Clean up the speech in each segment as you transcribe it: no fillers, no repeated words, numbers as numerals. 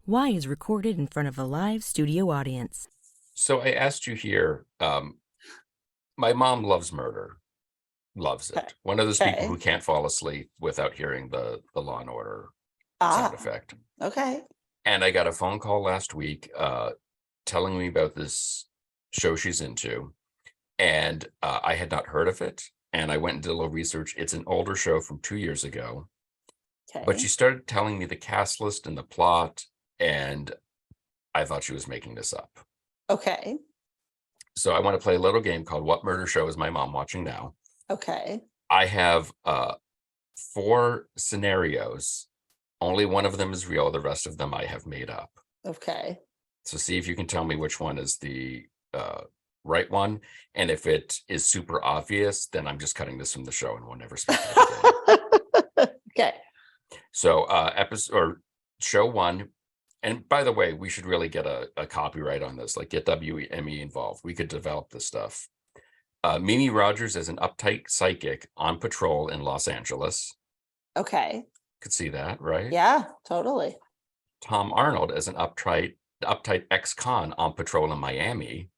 Y is recorded in front of a live studio audience. So I asked you here, my mom loves murder, loves Okay. it. One of those people Okay. who can't fall asleep without hearing the Law and Order sound Ah, effect. okay. And I got a phone call last week telling me about this show she's into. And I had not heard of it. And I went and did a little research. It's an older show from 2 years ago. But she Okay. started telling me the cast list and the plot. And I thought she was making this up. Okay. So I want to play a little game called What Murder Show Is My Mom Watching Now? Okay. I have 4 scenarios. Only one of them is real. The rest of them I have made up. Okay. So see if you can tell me which one is the right one. And if it is super obvious, then I'm just cutting this from the show and we'll never speak of it again. Okay. So episode or show 1. And by the way, we should really get a copyright on this, like get WME involved. We could develop this stuff. Mimi Rogers as an uptight psychic on patrol in Los Angeles. Okay. Could see that, right? Yeah, totally. Tom Arnold as an uptight ex-con on patrol in Miami.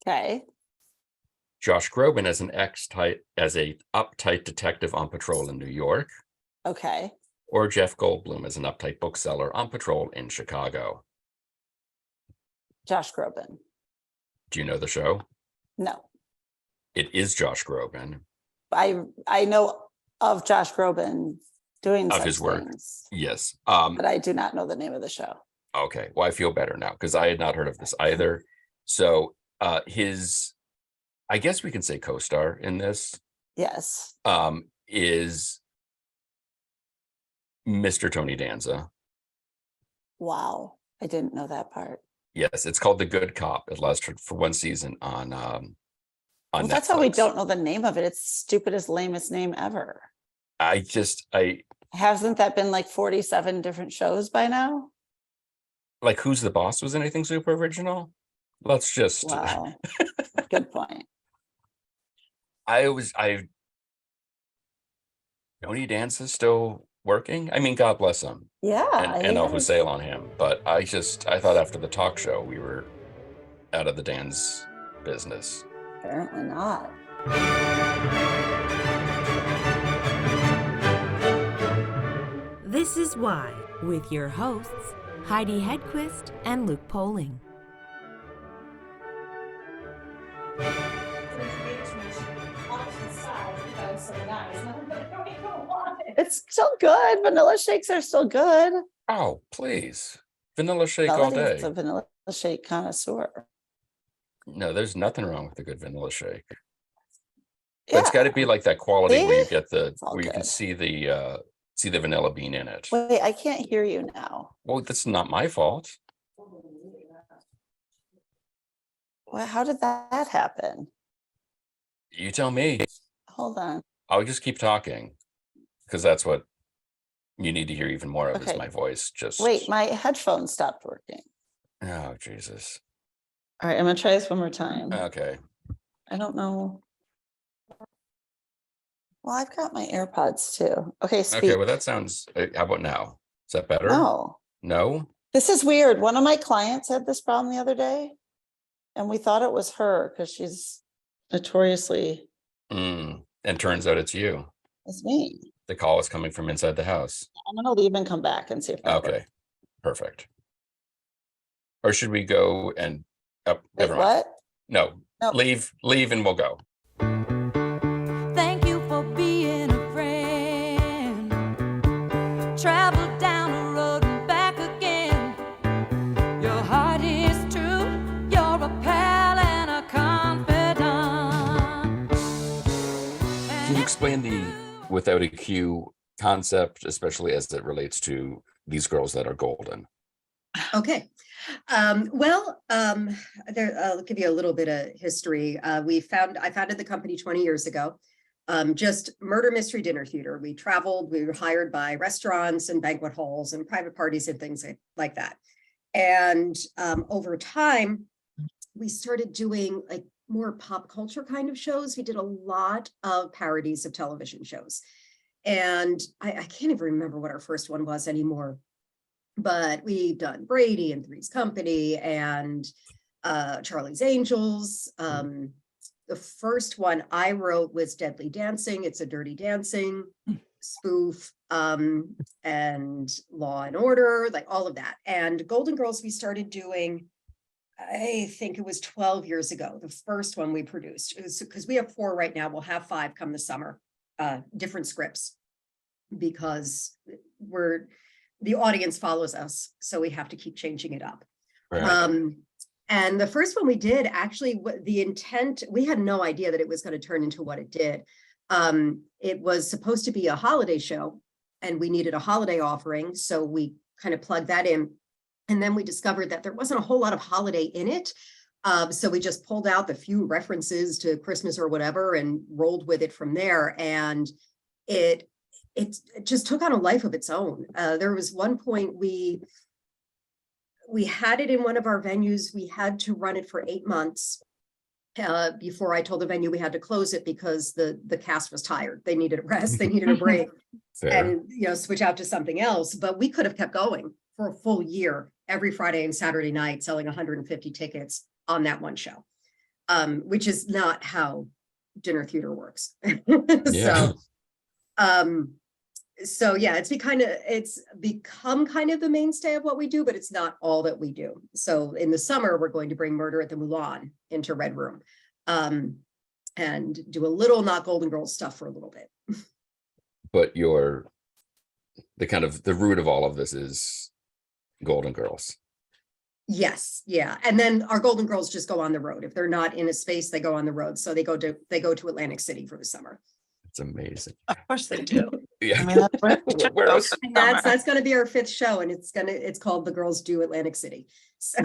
Okay. Josh Groban as an uptight detective on patrol in New York. Okay. Or Jeff Goldblum as an uptight bookseller on patrol in Chicago. Josh Groban. Do you know the show? No. It is Josh Groban. I know of Josh Groban doing Of such his work. things, Yes. but I do not know the name of the show. Okay. Well, I feel better now because I had not heard of this either. So his, I guess we can say co-star in this, Yes. is Mr. Tony Danza. Wow. I didn't know that part. Yes, it's called The Good Cop. It lasted for 1 season on Well, Netflix. that's how we don't know the name of it. It's the stupidest, lamest name ever. I Hasn't that been like 47 different shows by now? like Who's the Boss was anything super original? Let's just Wow. Good point. Tony Danza's still working. I mean, God bless him. Yeah. And I'll sail on him. But I thought after the talk show we were out of the dance business. Apparently not. This is Why, with your hosts, Heidi Hedquist and Luke Poling. It's still good. Vanilla shakes are still good. Oh, please. Vanilla shake all day. It's a vanilla shake connoisseur. No, there's nothing wrong with a good vanilla shake. But Yeah. it's got to be like that quality where you get all you can good. see the vanilla bean in it. Wait, I can't hear you now. Well, that's not my fault. Well, how did that happen? You tell me. Hold on. I'll just keep talking because that's what you need to hear even more of is Okay. my voice. Just Wait, my headphones stopped working. Oh, Jesus. All right, I'm gonna try this one more time. Okay. I don't know. Well, I've got my AirPods too. Okay, speak. Okay, well, that sounds, how about now? Is that better? No, No? this is weird. One of my clients had this problem the other day, and we thought it was her because she's notoriously And turns out it's you. it's me. The call is coming from inside the house. I'm gonna leave and come back and see if that Okay, works. perfect. Or should we go and, oh, Wait, never mind. what? No, No. leave and we'll go. Thank you for being a friend. Travel down the road and back again. Your heart is true. You're a pal and a confidant. Can you explain the without a cue concept, especially as it relates to these girls that are golden? Okay. I'll give you a little bit of history. I founded the company 20 years ago. Just murder mystery dinner theater. We traveled, we were hired by restaurants and banquet halls and private parties and things like that. And over time, we started doing like more pop culture kind of shows. We did a lot of parodies of television shows. And I can't even remember what our first one was anymore. but we've done Brady and Three's Company and Charlie's Angels. The first one I wrote was Deadly Dancing. It's a Dirty Dancing spoof, and Law and Order, like all of that. And Golden Girls we started doing, I think it was 12 years ago, the first one we produced. It was because we have 4 right now. We'll have 5 come the summer, different scripts, because the audience follows us, so we have to keep changing it up. Right. And the first one we did, actually, the intent, we had no idea that it was going to turn into what it did. It was supposed to be a holiday show, and we needed a holiday offering, so we kind of plugged that in. And then we discovered that there wasn't a whole lot of holiday in it. So we just pulled out the few references to Christmas or whatever and rolled with it from there. And it just took on a life of its own. There was one point we had it in one of our venues. We had to run it for 8 months before I told the venue we had to close it because the cast was tired. They needed a rest, they needed a break, and switch out to something else. But we could have kept going for a full year, every Friday and Saturday night, selling 150 tickets on that one show, which is not how dinner theater works. Yeah. So yeah, it's become kind of the mainstay of what we do, but it's not all that we do. So in the summer, we're going to bring Murder at the Moulin into Red Room, and do a little not Golden Girls stuff for a little bit. But the root of all of this is Golden Girls. Yes, yeah, and then our Golden Girls just go on the road. If they're not in a space, they go on the road. So they go to Atlantic City for the summer. It's amazing. Of course they do. Yeah. I mean, Where else? That's going to be our 5th show, and it's called The Girls Do Atlantic City. So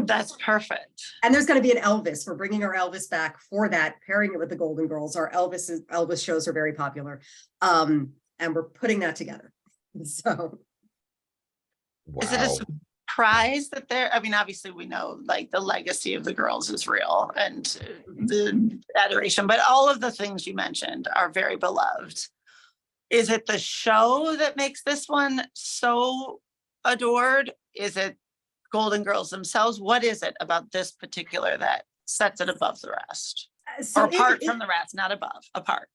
That's perfect. and there's going to be an Elvis. We're bringing our Elvis back for that, pairing it with the Golden Girls. Our Elvis shows are very popular, and we're putting that together. So Wow. Is it a surprise that obviously we know like the legacy of the girls is real and the adoration, but all of the things you mentioned are very beloved. Is it the show that makes this one so adored? Is it Golden Girls themselves? What is it about this particular that sets it above the rest? So Or apart from the rest, not above, apart.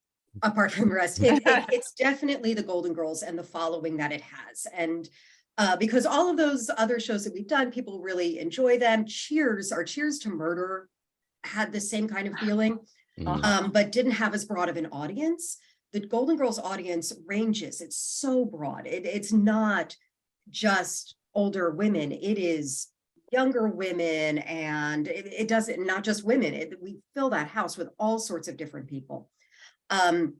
Apart from the rest, it's definitely the Golden Girls and the following that it has. And because all of those other shows that we've done, people really enjoy them. Our Cheers to Murder had the same kind of feeling, but didn't have as broad of an audience. The Golden Girls audience ranges. It's so broad. It's not just older women. It is younger women, and it doesn't, not just women. We fill that house with all sorts of different people. And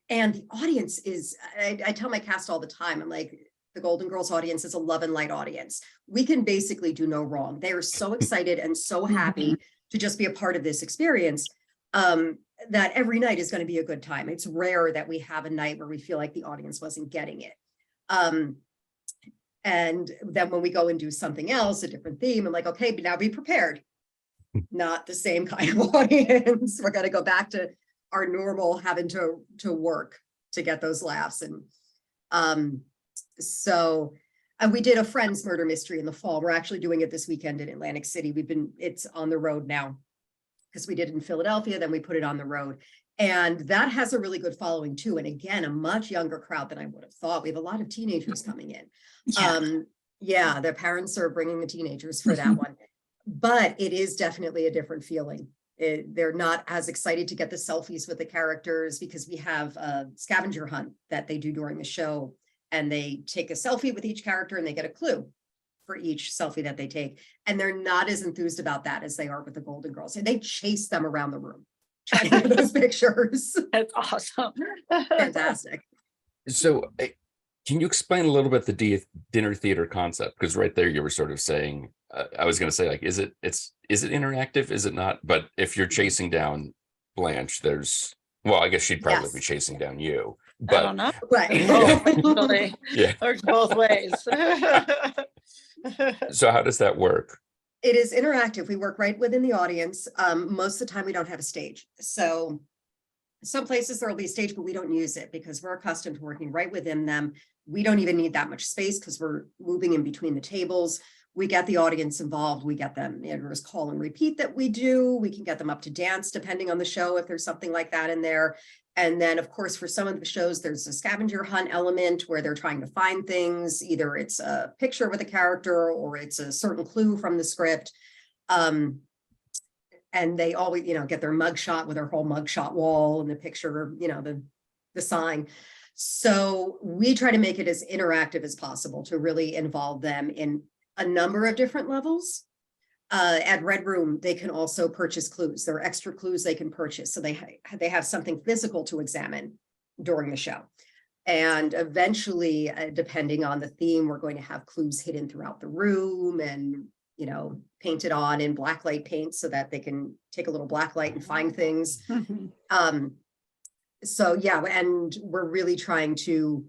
the audience is, I tell my cast all the time, I'm like, the Golden Girls audience is a love and light audience. We can basically do no wrong. They are so excited and so happy to just be a part of this experience, that every night is going to be a good time. It's rare that we have a night where we feel like the audience wasn't getting it. And then when we go and do something else, a different theme, I'm like, okay, but now be prepared. Not the same kind of audience. We're going to go back to our normal having to work to get those laughs. And so we did a Friends murder mystery in the fall. We're actually doing it this weekend in Atlantic City. It's on the road now because we did it in Philadelphia, then we put it on the road. And that has a really good following too. And again, a much younger crowd than I would have thought. We have a lot of teenagers coming in. Yeah, their parents are bringing the teenagers for that one. But it is definitely a different feeling. They're not as excited to get the selfies with the characters because we have a scavenger hunt that they do during the show. And they take a selfie with each character and they get a clue for each selfie that they take. And they're not as enthused about that as they are with the Golden Girls. And they chase them around the room trying to get those pictures. That's awesome. Fantastic. So can you explain a little bit the dinner theater concept? Because right there you were sort of saying, I was going to say, like, is it interactive? Is it not? But if you're chasing down Blanche, I guess she'd probably be chasing down you. But I don't know. Right. Yeah. Works both ways. So how does that work? It is interactive. We work right within the audience. Most of the time we don't have a stage. So Some places there'll be a stage, but we don't use it because we're accustomed to working right within them. We don't even need that much space because we're moving in between the tables. We get the audience involved. We get them, there's call and repeat that we do. We can get them up to dance depending on the show if there's something like that in there. And then, of course, for some of the shows, there's a scavenger hunt element where they're trying to find things. Either it's a picture with a character or it's a certain clue from the script. And they always, get their mugshot with their whole mugshot wall and the picture, the sign. So we try to make it as interactive as possible to really involve them in a number of different levels. At Red Room, they can also purchase clues. There are extra clues they can purchase. So they have something physical to examine during the show. And eventually, depending on the theme, we're going to have clues hidden throughout the room and painted on in blacklight paint so that they can take a little blacklight and find things. So yeah, and we're really trying to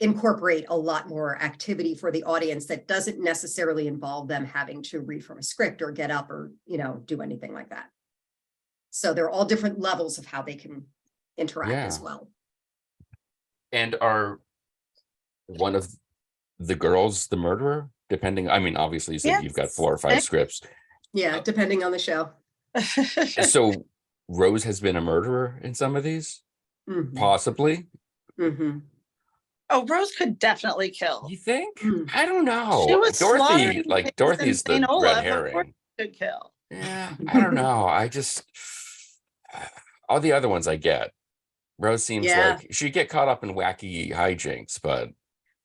incorporate a lot more activity for the audience that doesn't necessarily involve them having to read from a script or get up or, do anything like that. So there are all different levels of how they can interact as well. And are one of the girls the murderer? Depending, obviously you said you've got 4 or 5 scripts. Yeah, depending on the show. So Rose has been a murderer in some of these? Mhm. Possibly? Mm-hmm. Oh, Rose could definitely kill. You think? Mm. I don't know. She was Dorothy, slaughtering Dorothy's the St. Olaf, red of course herring. she could kill. Yeah, I don't know. I just, all the other ones I get. Rose seems like she'd get caught up in wacky hijinks, but.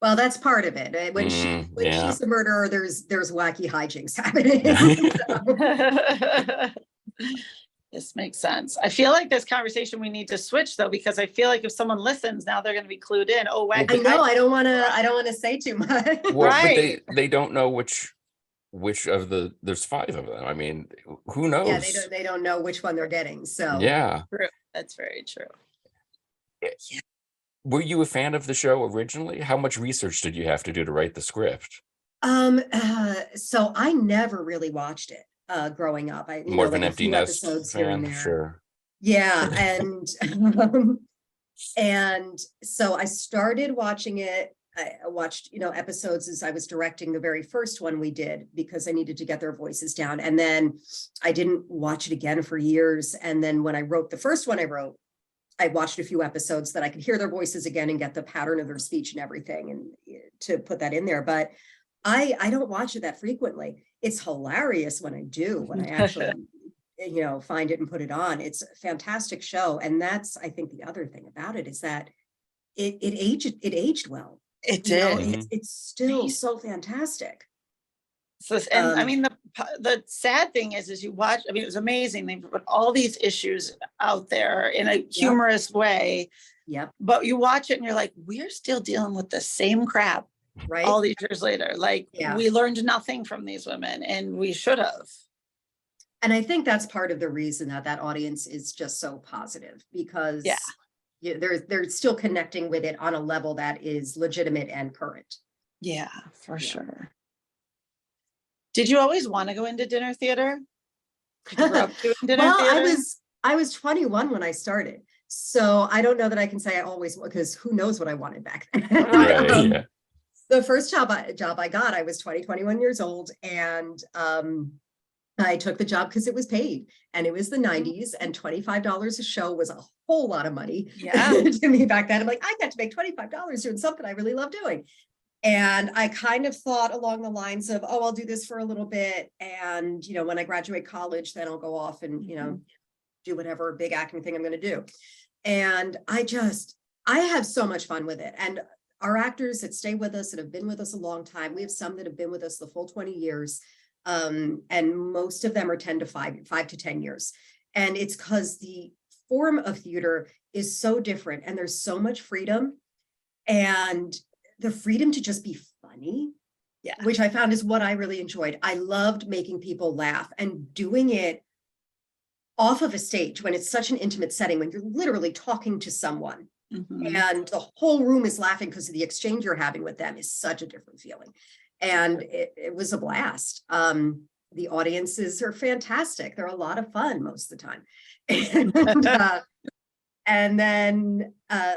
Well, that's part of it. When she's the murderer, there's wacky hijinks happening. This makes sense. I feel like this conversation we need to switch though, because I feel like if someone listens now, they're going to be clued in. Oh, wacky. I know. I don't want to say too much. Well, Right. But they don't know which of there's 5 of them. Who knows? Yeah, they don't know which one they're getting. So yeah, True. That's very true. Were you a fan of the show originally? How much research did you have to do to write the script? So I never really watched it growing up. I More of an empty nest here and fan, there. sure. Yeah, and so I started watching it. I watched, episodes as I was directing the very first one we did because I needed to get their voices down. And then I didn't watch it again for years. And then when I wrote the first one I watched a few episodes that I could hear their voices again and get the pattern of their speech and everything and to put that in there. But I don't watch it that frequently. It's hilarious when I do, when I actually, find it and put it on. It's a fantastic show. And that's, I think the other thing about it is that it aged well. It did. It's still so fantastic. So, and the sad thing is you watch, it was amazing. They put all these issues out there in a humorous way. Yep. But you watch it and you're like, we're still dealing with the same crap right all these years later. We learned nothing from these women and we should have. And I think that's part of the reason that audience is just so positive because they're still connecting with it on a level that is legitimate and current. Yeah, for sure. Did you always want to go into dinner theater? Did you grow up doing dinner theater? I was 21 when I started. So I don't know that I can say I always, because who knows what I wanted back then. Right, The first job I got, I was 21 years old. And I took the job because it was paid. And it was the 90s and $25 a show was a whole lot of money to me back then. I'm like, I got to make $25 doing something I really love doing. And I kind of thought along the lines of, I'll do this for a little bit. And, when I graduate college, then I'll go off and, do whatever big acting thing I'm going to do. And I have so much fun with it. And our actors that stay with us, that have been with us a long time, we have some that have been with us the full 20 years. And most of them are 5 to 10 years. And it's because the form of theater is so different and there's so much freedom and the freedom to just be funny, which I found is what I really enjoyed. I loved making people laugh and doing it off of a stage when it's such an intimate setting, when you're literally talking to someone and the whole room is laughing because of the exchange you're having with them is such a different feeling. And it was a blast. The audiences are fantastic. They're a lot of fun most of the time. And then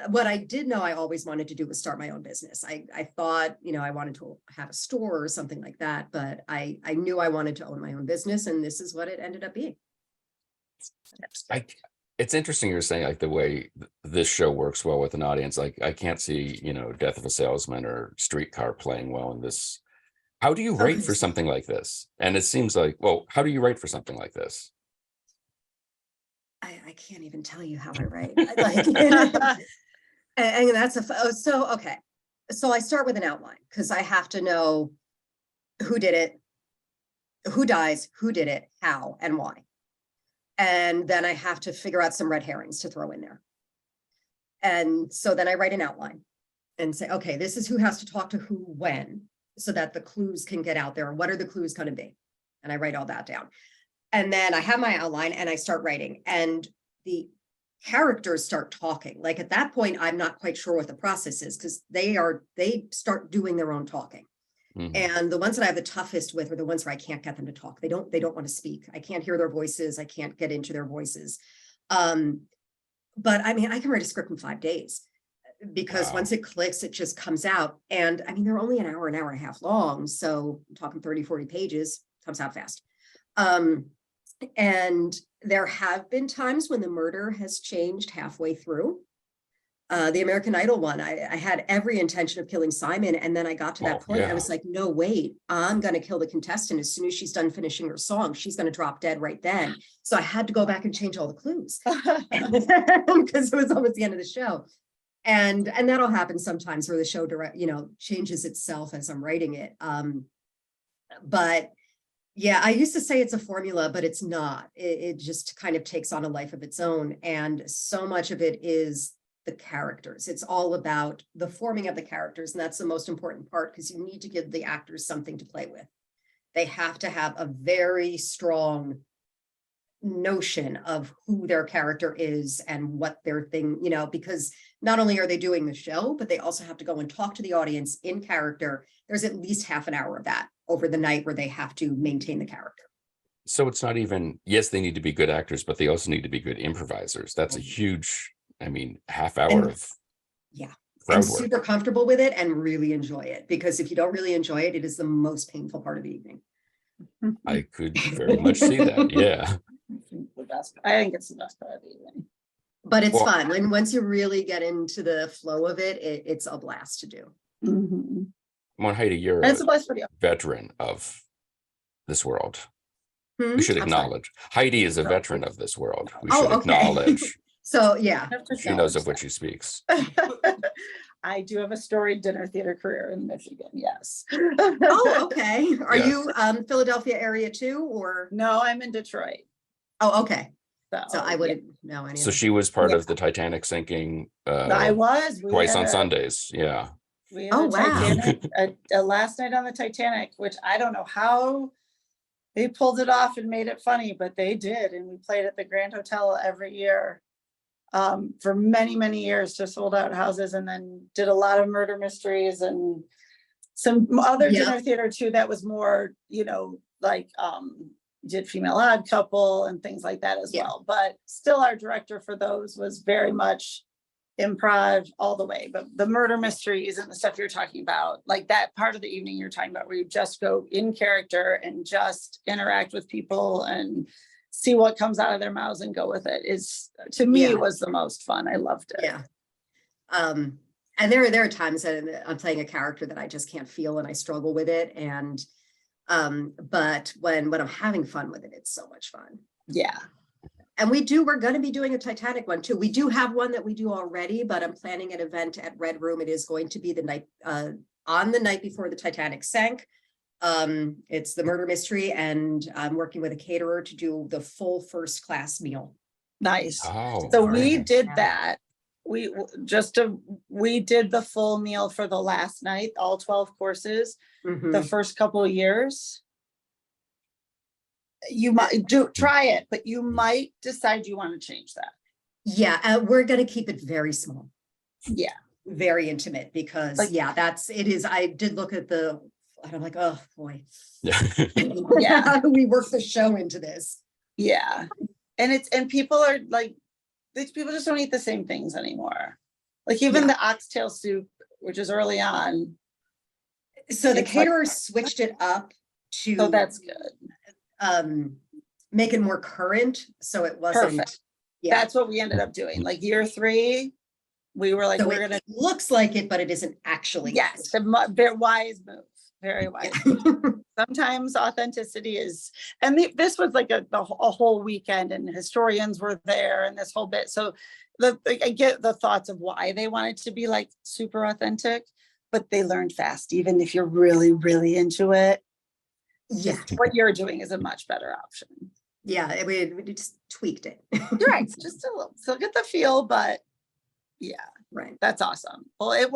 what I did know I always wanted to do was start my own business. I thought, I wanted to have a store or something like that, but I knew I wanted to own my own business, and this is what it ended up being. It's interesting you're saying like the way this show works well with an audience. Like I can't see, Death of a Salesman or Streetcar playing well in this. How do you write for something like this? And it seems like, well, how do you write for something like this? I can't even tell you how I write. And that's okay. So I start with an outline because I have to know who did it, who dies, who did it, how, and why. And then I have to figure out some red herrings to throw in there. And so then I write an outline and say, okay, this is who has to talk to who when, so that the clues can get out there. What are the clues going to be? And I write all that down. And then I have my outline and I start writing, and the characters start talking. Like at that point, I'm not quite sure what the process is because they start doing their own talking. Mm-hmm. And the ones that I have the toughest with are the ones where I can't get them to talk. They don't want to speak. I can't hear their voices. I can't get into their voices. But I mean, I can write a script in 5 days because once it clicks, it just comes out. And I mean, they're only an hour and a half long. So I'm talking 30, 40 pages, comes out fast. And there have been times when the murder has changed halfway through. The American Idol one, I had every intention of killing Simon. And then I got to that point. I was like, no, wait, I'm going to kill the contestant. As soon as she's done finishing her song, she's going to drop dead right then. So I had to go back and change all the clues because it was almost the end of the show. And that'll happen sometimes where the show changes itself as I'm writing it. But yeah, I used to say it's a formula, but it's not. It just kind of takes on a life of its own. And so much of it is the characters. It's all about the forming of the characters. And that's the most important part because you need to give the actors something to play with. They have to have a very strong notion of who their character is and what their thing, because not only are they doing the show, but they also have to go and talk to the audience in character. There's at least half an hour of that over the night where they have to maintain the character. So it's not even, yes, they need to be good actors, but they also need to be good improvisers. That's a huge, half hour of and super comfortable with it and really enjoy it, because if you don't really enjoy it, it is the most painful part of the evening. I could very much see that. Yeah. I think it's the best part of the evening. But it's fun. And once you really get into the flow of it, it's a blast to do. Mm-hmm. Well, Heidi, you're a veteran of this world. We should acknowledge. Heidi is a veteran of this world. We should acknowledge. So, yeah. She knows of what she speaks. I do have a storied dinner theater career in Michigan, yes. Oh, okay. Are you Philadelphia area too, or? No, I'm in Detroit. Oh, okay. So I wouldn't know anything. So she was part of the Titanic sinking. I was. Twice on Sundays. Yeah. We had Titanic, a last night on the Titanic, which I don't know how they pulled it off and made it funny, but they did. And we played at the Grand Hotel every year for many, many years to sold out houses, and then did a lot of murder mysteries and some other dinner theater too that was more, did Female Odd Couple and things like that as well. But still our director for those was very much improv all the way. But the murder mysteries and the stuff you're talking about, like that part of the evening you're talking about where you just go in character and just interact with people and see what comes out of their mouths and go with it, is to me was the most fun. I loved it. Yeah. And there are times that I'm playing a character that I just can't feel and I struggle with it. And but when I'm having fun with it, it's so much fun. Yeah. And we're going to be doing a Titanic one too. We do have one that we do already, but I'm planning an event at Red Room. It is going to be the night on the night before the Titanic sank. It's the murder mystery, and I'm working with a caterer to do the full first class meal. Nice. Oh, so we did that. We did the full meal for the last night, all 12 courses, the first couple of years. You might try it, but you might decide you want to change that. Yeah, we're going to keep it very small. Yeah. Very intimate, because it is. I did look at and I'm like, oh boy. Yeah. How do we work the show into this? Yeah. And people are like, these people just don't eat the same things anymore. Like even the oxtail soup, which is early on. So the It's like- caterers switched it up to. So that's good. Make it more current, so it wasn't. Perfect. Yeah, That's what we ended up doing. Like year 3, we were like, so we're it gonna, looks like it, but it isn't actually. yes, very wise move, very wise. it. Sometimes authenticity is, and this was like a whole weekend, and historians were there and this whole bit. So I get the thoughts of why they wanted to be like super authentic, but they learned fast. Even if you're really, really into it, Yeah, what you're doing is a much better option. yeah, we just tweaked it. Right, just a little, so get the feel, but yeah, Right. that's awesome. Well, it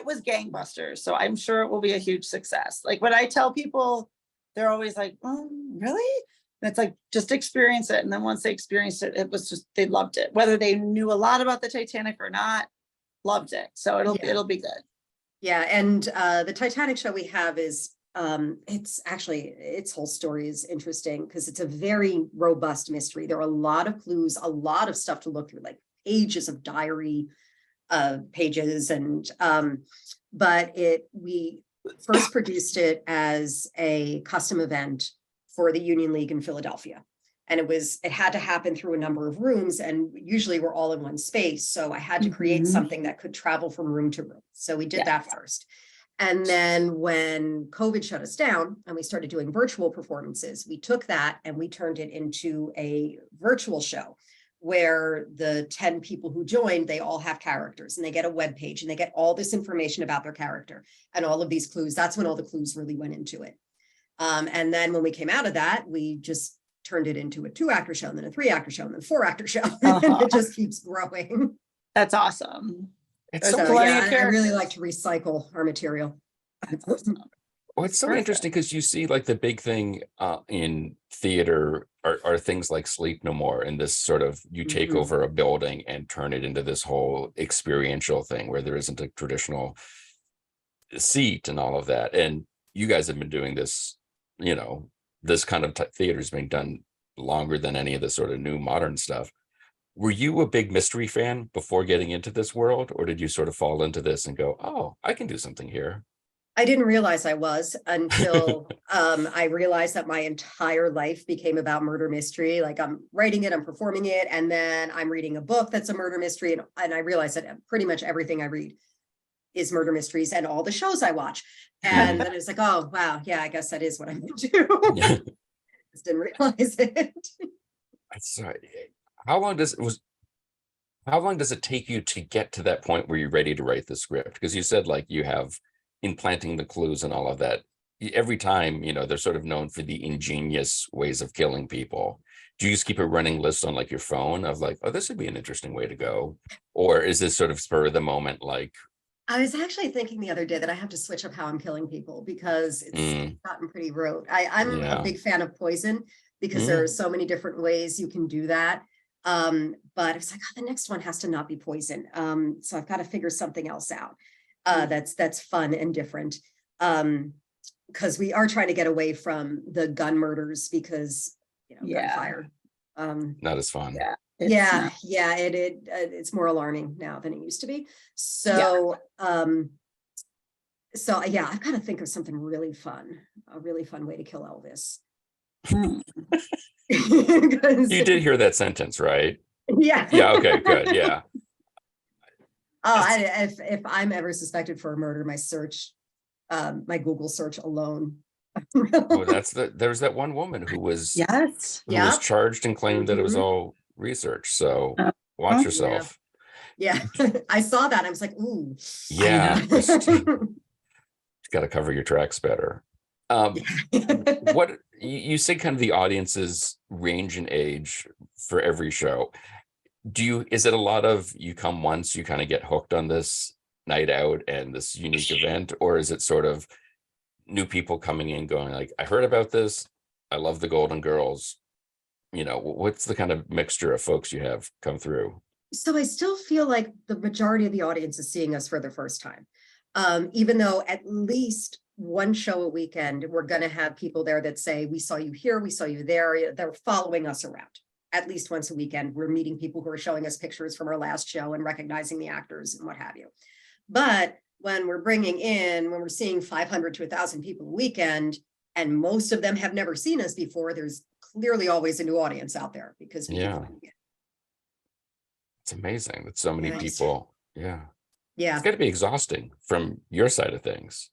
was gangbusters, so I'm sure it will be a huge success. Like when I tell people, they're always like, "Oh, really?" And it's like, just experience it. And then once they experienced it, it was just, they loved it. Whether they knew a lot about the Titanic or not, loved it. So it'll be good. Yeah, and the Titanic show we have is it's actually, its whole story is interesting because it's a very robust mystery. There are a lot of clues, a lot of stuff to look through, like pages of diary pages, and but we first produced it as a custom event for the Union League in Philadelphia. And it had to happen through a number of rooms, and usually we're all in one space. So I had to create something that could travel from room to room. So we did that first. And then when COVID shut us down and we started doing virtual performances, we took that and we turned it into a virtual show where the 10 people who joined, they all have characters and they get a web page and they get all this information about their character and all of these clues. That's when all the clues really went into it. And then when we came out of that, we just turned it into a 2-actor show, and then a 3-actor show, and then a 4-actor show. And it just keeps growing. That's awesome. It's So so yeah, I really like to recycle our material. Well, it's so Perfect. interesting because you see like the big thing in theater are things like Sleep No More, and this sort of, you take Mhm. over a building and turn it into this whole experiential thing where there isn't a traditional seat and all of that. And you guys have been doing this, this kind of theater is being done longer than any of the sort of new modern stuff. Were you a big mystery fan before getting into this world, or did you sort of fall into this and go, oh, I can do something here? I didn't realize I was until I realized that my entire life became about murder mystery. Like I'm writing it, I'm performing it, and then I'm reading a book that's a murder mystery. And I realized that pretty much everything I read is murder mysteries, and all the shows I watch. And then it's like, oh, wow, yeah, I guess that is what I'm into. Just didn't realize it. How long does it take you to get to that point where you're ready to write the script? Because you said like you have implanting the clues and all of that. Every time, they're sort of known for the ingenious ways of killing people. Do you just keep a running list on like your phone of like, oh, this would be an interesting way to go? Or is this sort of spur of the moment? Like, I was actually thinking the other day that I have to switch up how I'm killing people because it's gotten pretty rote. I'm a big fan of poison because there are so many different ways you can do that. But it's like, the next one has to not be poison. So I've got to figure something else out. That's fun and different. Because we are trying to get away from the gun murders because, gunfire. not as fun. It's more alarming now than it used to be. So, I've got to think of something really fun, a really fun way to kill Elvis. You did hear that sentence, right? Yeah. Yeah. Okay, good. Yeah. If I'm ever suspected for a murder, my Google search alone. There's that one woman who was was charged and claimed that it was all research. So watch yourself. Yeah. I saw that. I was like, ooh. Yeah. Got to cover your tracks better. What you say, kind of the audience's range in age for every show. Is it a lot of you come once, you kind of get hooked on this night out and this unique event, or is it sort of new people coming in going like, I heard about this, I love the Golden Girls? What's the kind of mixture of folks you have come through? So I still feel like the majority of the audience is seeing us for the first time. Even though at least one show a weekend, we're going to have people there that say, we saw you here, we saw you there. They're following us around. at least once a weekend. We're meeting people who are showing us pictures from our last show and recognizing the actors and what have you. But when we're seeing 500 to 1,000 people a weekend, and most of them have never seen us before, there's clearly always a new audience out there because we keep finding it. It's amazing that so many Yeah. people. Yeah. Yeah. It's got to be exhausting from your side of things.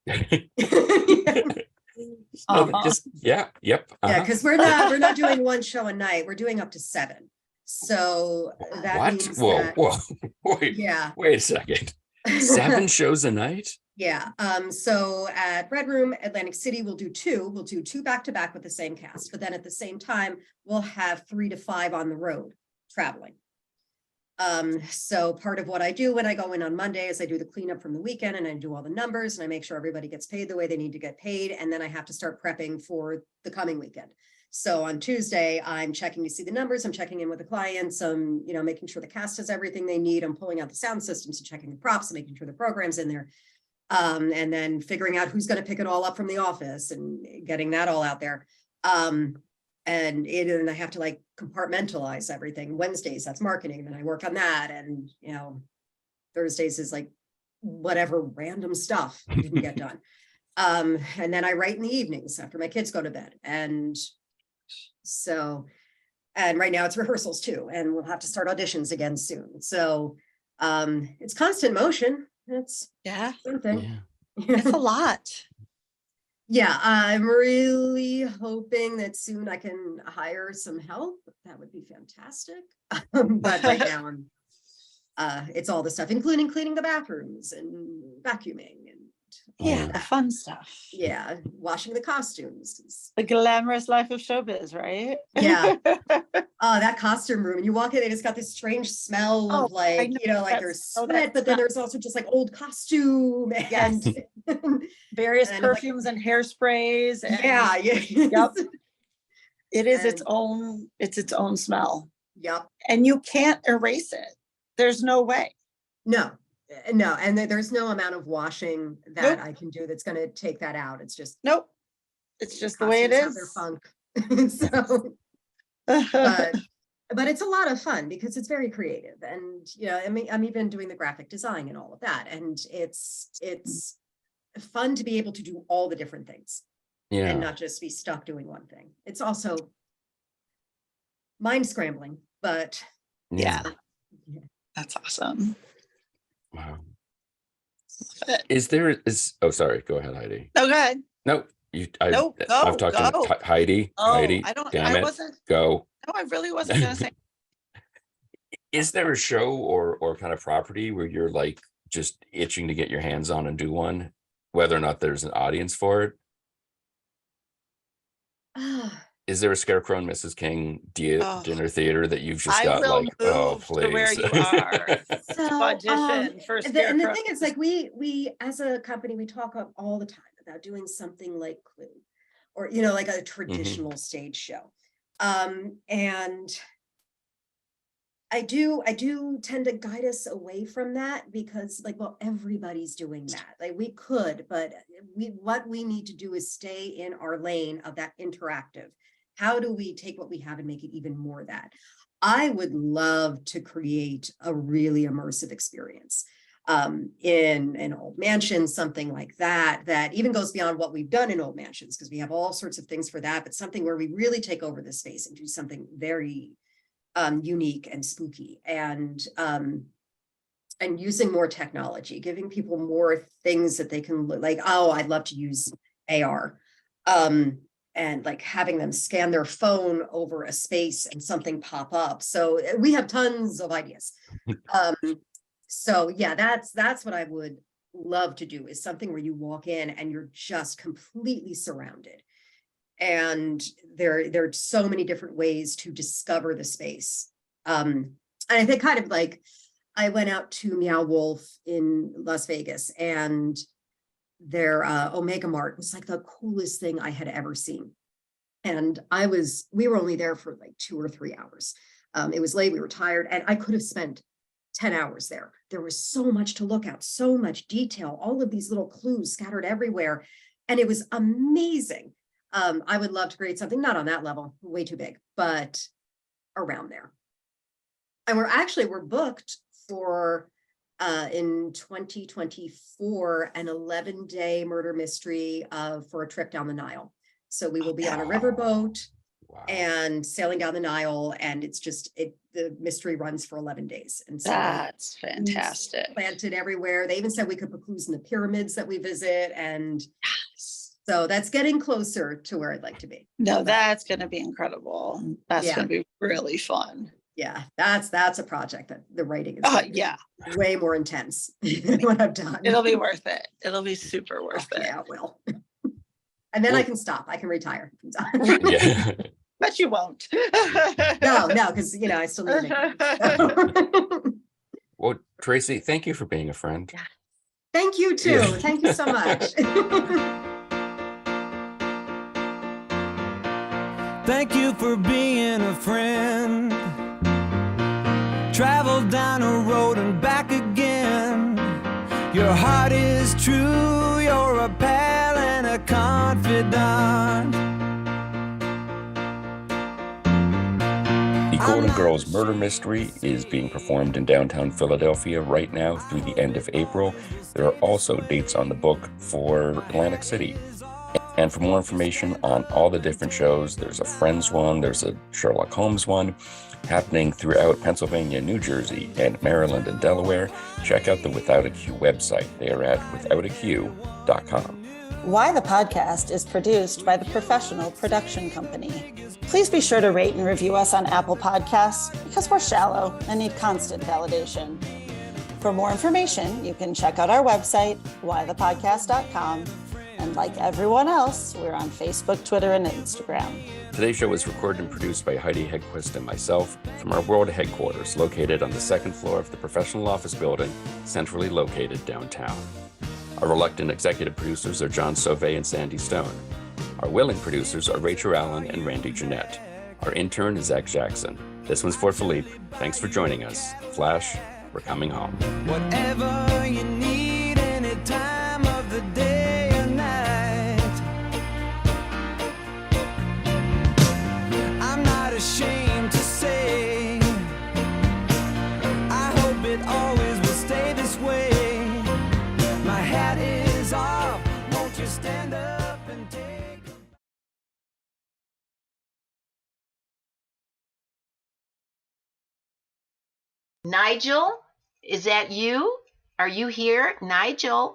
Yeah. No, but just yep. Yeah, because we're not doing one show a night. We're doing up to 7. So that What? means Whoa, that, whoa, wait a second. 7 shows a night? Yeah. So at Red Room, Atlantic City, we'll do 2. We'll do 2 back to back with the same cast, but then at the same time, we'll have 3 to 5 on the road traveling. So part of what I do when I go in on Monday is I do the cleanup from the weekend and I do all the numbers and I make sure everybody gets paid the way they need to get paid. And then I have to start prepping for the coming weekend. So on Tuesday, I'm checking to see the numbers. I'm checking in with the clients. Making sure the cast has everything they need. I'm pulling out the sound systems and checking the props and making sure the program's in there. And then figuring out who's going to pick it all up from the office and getting that all out there. And I have to like compartmentalize everything. Wednesdays, that's marketing. And then I work on that. And, Thursdays is like whatever random stuff didn't get done. And then I write in the evenings after my kids go to bed. And right now it's rehearsals too. And we'll have to start auditions again soon. So it's constant motion. It's something. Yeah. It's a lot. Yeah, I'm really hoping that soon I can hire some help. That would be fantastic. But right now, it's all the stuff, including cleaning the bathrooms and vacuuming and The fun stuff. washing the costumes. The glamorous life of showbiz, right? Yeah. That costume room, and you walk in and it's got this strange smell of like there's sweat, but then there's also just like old costume and various and perfumes and hairsprays. And Yep. It is its own smell. Yep. And you can't erase it. There's no way. No, and there's no amount of washing that I can do that's going to take that out. It's just It's just the way it is. Their funk. So, but it's a lot of fun because it's very creative, and I'm even doing the graphic design and all of that, and it's fun to be able to do all the different things and not just be stuck doing one thing. It's also mind scrambling, but that's awesome. Wow. Sorry, go ahead, Heidi. No, go ahead. No, I've talked to Heidi. Heidi, go. No, I really wasn't going to say. Is there a show or kind of property where you're like just itching to get your hands on and do one, whether or not there's an audience for it? Is there a Scarecrow and Mrs. King dinner theater that you've just got like, oh, please? To where you are. Audition for Scarecrow. And the thing is, like, we as a company, we talk all the time about doing something like Clue, or like a traditional stage show. And I do tend to guide us away from that because everybody's doing that. Like we could, but what we need to do is stay in our lane of that interactive. How do we take what we have and make it even more that? I would love to create a really immersive experience in an old mansion, something like that even goes beyond what we've done in old mansions, because we have all sorts of things for that, but something where we really take over the space and do something very unique and spooky, and using more technology, giving people more things that they can look like. Oh, I'd love to use AR, and like having them scan their phone over a space and something pop up. So we have tons of ideas. So yeah, that's what I would love to do, is something where you walk in and you're just completely surrounded. And there are so many different ways to discover the space. And I think kind of like I went out to Meow Wolf in Las Vegas, and their Omega Mart was like the coolest thing I had ever seen. And we were only there for like 2 or 3 hours. It was late, we were tired, and I could have spent 10 hours there. There was so much to look at, so much detail, all of these little clues scattered everywhere. And it was amazing. I would love to create something, not on that level, way too big, but around there. And we're booked for in 2024 an 11-day murder mystery for a trip down the Nile. So we will be on a riverboat and sailing down the Nile, and it's just the mystery runs for 11 days. And so That's fantastic. Planted everywhere. They even said we could put clues in the pyramids that we visit, and so that's getting closer to where I'd like to be. No, that's going to be incredible. That's going to be really fun. Yeah, that's a project that the writing is way more intense than what I've done. It'll be worth it. It'll be super worth it. Yeah, it will. And then I can stop. I can retire. Yeah. But you won't. No, because I still need to. Well, Traci, thank you for being a friend. Thank you too. Yeah. Thank you so much. Thank you for being a friend. Travel down a road and back again. Your heart is true. You're a pal and a confidant. The Golden Girls Murder Mystery is being performed in downtown Philadelphia right now through the end of April. There are also dates on the book for Atlantic City. And for more information on all the different shows, there's a Friends one, there's a Sherlock Holmes one, happening throughout Pennsylvania, New Jersey, and Maryland and Delaware. Check out the Without a Q website. They are at withoutaq.com. Why the Podcast is produced by the Professional Production Company. Please be sure to rate and review us on Apple Podcasts because we're shallow and need constant validation. For more information, you can check out our website, whythepodcast.com. And like everyone else, we're on Facebook, Twitter, and Instagram. Today's show was recorded and produced by Heidi Hedquist and myself from our world headquarters located on the second floor of the professional office building, centrally located downtown. Our reluctant executive producers are John Sauvé and Sandy Stone. Our willing producers are Rachel Allen and Randy Jeanette. Our intern is Zach Jackson. This one's for Philippe. Thanks for joining us. Flash, we're coming home. Whatever you need, any time of the day or night. I'm not ashamed to say, I hope it always will stay this way. My hat is off, won't you stand up and take. Nigel, is that you? Are you here, Nigel?